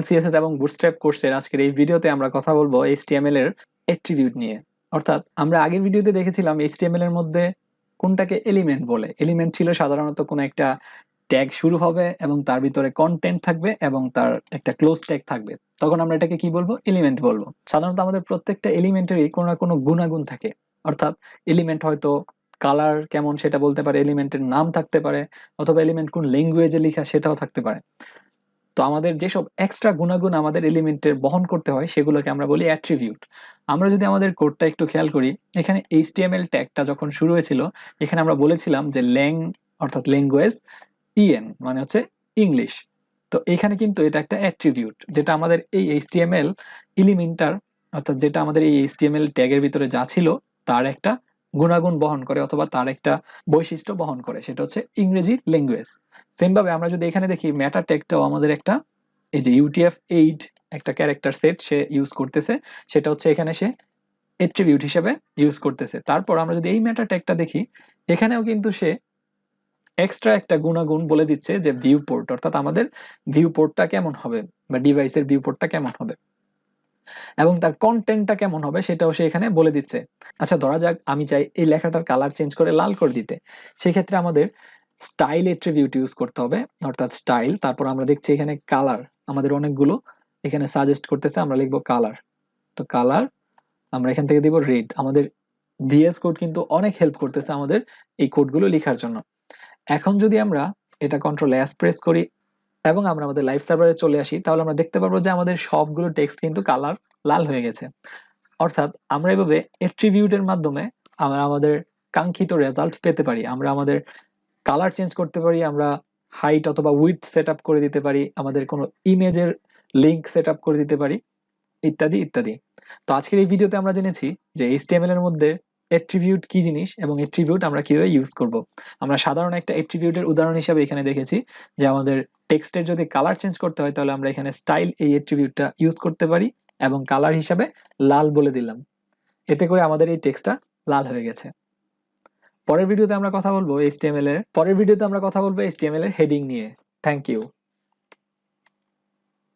CSS এবং bootstrap কোর্সের আজকের এই ভিডিওতে আমরা কথা বলবো এইচটিএমএল এর অ্যাট্রিবিউট নিয়ে। অর্থাৎ আমরা আগের ভিডিওতে দেখেছিলাম এইচটিএমএল এর মধ্যে কোনটাকে এলিমেন্ট বলে। এলিমেন্ট ছিল সাধারণত কোনো একটা ট্যাগ শুরু হবে এবং তার ভিতরে কন্টেন্ট থাকবে এবং তার একটা ক্লোজ ট্যাগ থাকবে, তখন আমরা এটাকে কি বলবো? এলিমেন্ট বলবো। সাধারণত আমাদের প্রত্যেকটা এলিমেন্টেরই কোনো না কোনো গুণাগুণ থাকে। অর্থাৎ এলিমেন্ট হয়তো কালার কেমন সেটা বলতে পারে, এলিমেন্টের নাম থাকতে পারে, অথবা এলিমেন্ট কোন ল্যাঙ্গুয়েজে লেখা সেটাও থাকতে পারে। তো আমাদের যেসব এক্সট্রা গুণাগুণ আমাদের এলিমেন্টের বহন করতে হয় সেগুলোকে আমরা বলি অ্যাট্রিবিউট। আমরা যদি আমাদের কোডটা একটু খেয়াল করি, এখানে এইচটিএমএল ট্যাগটা যখন শুরু হয়েছিল, এখানে আমরা বলেছিলাম যে অর্থাৎ ল্যাঙ্গুয়েজ, মানে হচ্ছে ইংলিশ। তো এখানে কিন্তু এটা একটা অ্যাট্রিবিউট, যেটা আমাদের এই এইচটিএমএল এলিমেন্টার, অর্থাৎ যেটা আমাদের এই এইচটিএমএল ট্যাগের ভিতরে যা ছিল তার একটা গুণাগুণ বহন করে অথবা তার একটা বৈশিষ্ট্য বহন করে, সেটা হচ্ছে ইংরেজি ল্যাঙ্গুয়েজ। সেম ভাবে আমরা যদি এখানে দেখি মেটা ট্যাগটাও আমাদের একটা, এই যে UTF-8 একটা ক্যারেক্টার সেট সে ইউজ করতেছে, সেটা হচ্ছে এখানে সে এট্রিবিউট হিসেবে ইউজ করতেছে। তারপর আমরা যদি এই মেটা ট্যাগটা দেখি, এখানেও কিন্তু সে এক্সট্রা একটা গুণাগুণ বলে দিচ্ছে যে ভিউ পোর্ট, অর্থাৎ আমাদের ভিউ পোর্টটা কেমন হবে বা ডিভাইসের ভিউ পোর্টটা কেমন হবে এবং তার কন্টেন্টটা কেমন হবে সেটাও সে এখানে বলে দিচ্ছে। আচ্ছা, ধরা যাক আমি চাই এই লেখাটার কালার চেঞ্জ করে লাল করে দিতে, সেক্ষেত্রে আমাদের স্টাইল এট্রিবিউট ইউজ করতে হবে। অর্থাৎ স্টাইল, তারপর আমরা দেখছি এখানে কালার, আমাদের অনেকগুলো এখানে সাজেস্ট করতেছে, আমরা লিখবো কালার। তো কালার আমরা এখান থেকে দিব রেড। আমাদের ভিএস কোড কিন্তু অনেক হেল্প করতেছে আমাদের এই কোডগুলো লেখার জন্য। এখন যদি আমরা এটা কন্ট্রোল S প্রেস করি এবং আমরা আমাদের লাইভ সার্ভারে চলে আসি, তাহলে আমরা দেখতে পারবো যে আমাদের সবগুলো টেক্সট কিন্তু কালার লাল হয়ে গেছে। অর্থাৎ আমরা এভাবে এট্রিবিউটের মাধ্যমে আমরা আমাদের কাঙ্ক্ষিত রেজাল্ট পেতে পারি। আমরা আমাদের কালার চেঞ্জ করতে পারি, আমরা হাইট অথবা উইডথ সেট আপ করে দিতে পারি, আমাদের কোনো ইমেজের লিঙ্ক সেট আপ করে দিতে পারি, ইত্যাদি ইত্যাদি। তো আজকের এই ভিডিওতে আমরা জেনেছি যে এইচটিএমএল এর মধ্যে অ্যাট্রিবিউট কি জিনিস এবং অ্যাট্রিবিউট আমরা কিভাবে ইউজ করব। আমরা সাধারণ একটা অ্যাট্রিবিউটের উদাহরণ হিসেবে এখানে দেখেছি যে আমাদের টেক্সটের যদি কালার চেঞ্জ করতে হয় তাহলে আমরা এখানে স্টাইল এই অ্যাট্রিবিউটটা ইউজ করতে পারি এবং কালার হিসাবে লাল বলে দিলাম, এতে করে আমাদের এই টেক্সটটা লাল হয়ে গেছে। পরের ভিডিওতে আমরা কথা বলবো এইচটিএমএল এর হেডিং নিয়ে। Thank you.